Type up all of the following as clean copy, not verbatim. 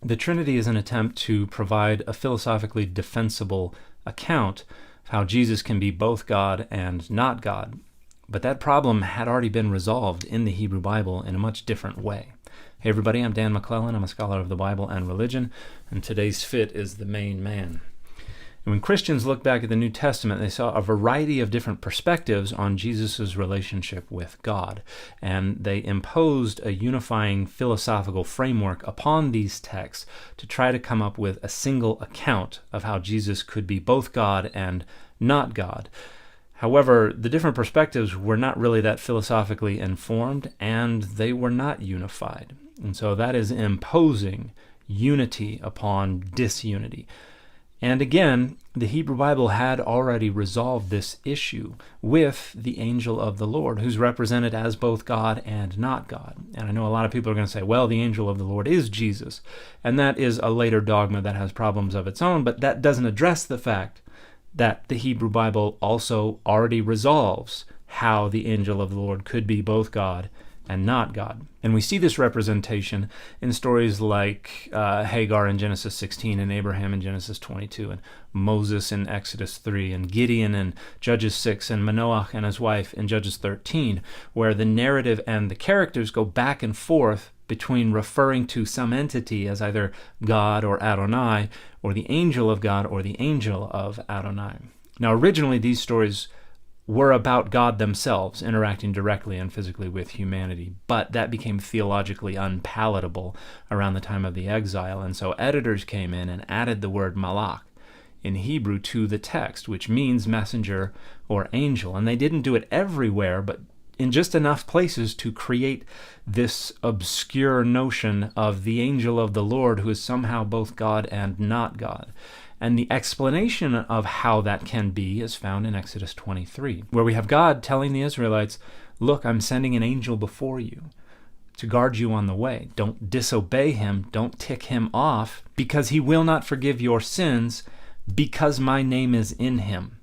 The Trinity is an attempt to provide a philosophically defensible account of how Jesus can be both God and not God. But that problem had already been resolved in the Hebrew Bible in a much different way. Hey everybody, I'm Dan McClellan. I'm a scholar of the Bible and religion, and today's fit is the main man. And when Christians look back at the New Testament, they saw a variety of different perspectives on Jesus' relationship with God, and they imposed a unifying philosophical framework upon these texts to try to come up with a single account of how Jesus could be both God and not God. However, the different perspectives were not really that philosophically informed, and they were not unified. And so that is imposing unity upon disunity. And again, the Hebrew Bible had already resolved this issue with the angel of the Lord, who's represented as both God and not God. And I know a lot of people are going to say, well, the angel of the Lord is Jesus. And that is a later dogma that has problems of its own, but that doesn't address the fact that the Hebrew Bible also already resolves how the angel of the Lord could be both God and not God. And we see this representation in stories like Hagar in Genesis 16 and Abraham in Genesis 22 and Moses in Exodus 3 and Gideon in Judges 6 and Manoach and his wife in Judges 13, where the narrative and the characters go back and forth between referring to some entity as either God or Adonai, or the angel of God or the angel of Adonai. Now, originally these stories were about God themselves interacting directly and physically with humanity, but that became theologically unpalatable around the time of the exile, and so editors came in and added the word malach in Hebrew to the text, which means messenger or angel. And they didn't do it everywhere, but in just enough places to create this obscure notion of the angel of the Lord who is somehow both God and not God. And the explanation of how that can be is found in Exodus 23, where we have God telling the Israelites, look, I'm sending an angel before you to guard you on the way. Don't disobey him, don't tick him off, because he will not forgive your sins, because my name is in him.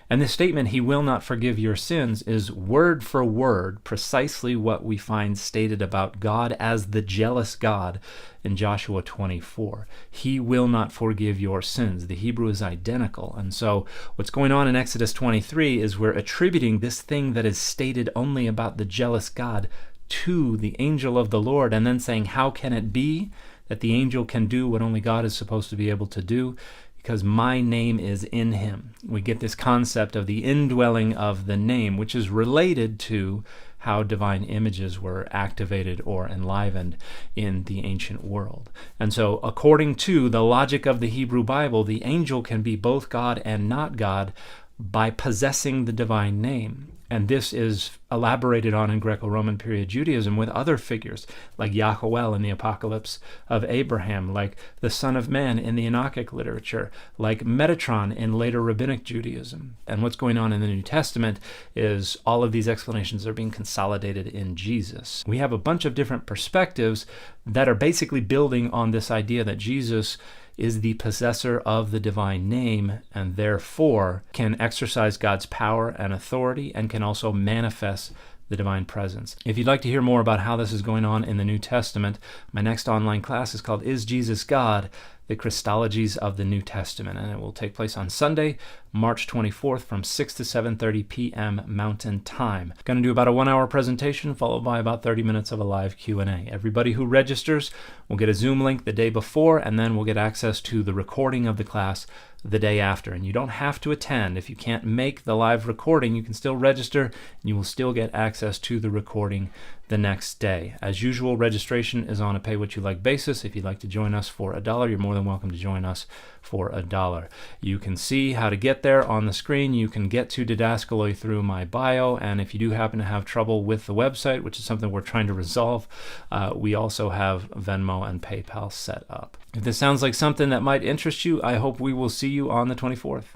And this statement, he will not forgive your sins, is word for word precisely what we find stated about God as the jealous God in Joshua 24. He will not forgive your sins. The Hebrew is identical. And so what's going on in Exodus 23 is we're attributing this thing that is stated only about the jealous God to the angel of the Lord, and then saying, how can it be that the angel can do what only God is supposed to be able to do? Because my name is in him. We get this concept of the indwelling of the name, which is related to how divine images were activated or enlivened in the ancient world. And so, according to the logic of the Hebrew Bible, the angel can be both God and not God by possessing the divine name. And this is elaborated on in Greco-Roman period Judaism with other figures, like Yahuwah in the Apocalypse of Abraham, like the Son of Man in the Enochic literature, like Metatron in later Rabbinic Judaism. And what's going on in the New Testament is all of these explanations are being consolidated in Jesus. We have a bunch of different perspectives that are basically building on this idea that Jesus is the possessor of the divine name and therefore can exercise God's power and authority and can also manifest the divine presence. If you'd like to hear more about how this is going on in the New Testament, my next online class is called Is Jesus God? The Christologies of the New Testament, and it will take place on Sunday, March 24th from 6 to 7:30 p.m. Mountain Time. Going to do about a 1-hour presentation followed by about 30 minutes of a live Q&A. Everybody who registers will get a Zoom link the day before, and then we'll get access to the recording of the class the day after. And you don't have to attend. If you can't make the live recording, you can still register, and you will still get access to the recording the next day. As usual, registration is on a pay-what-you-like basis. If you'd like to join us for $1, you're more than welcome to join us for $1. You can see how to get there on the screen. You can get to Didascaloy through my bio, and if you do happen to have trouble with the website, which is something we're trying to resolve, we also have Venmo and PayPal set up. If this sounds like something that might interest you, I hope we will see you on the 24th.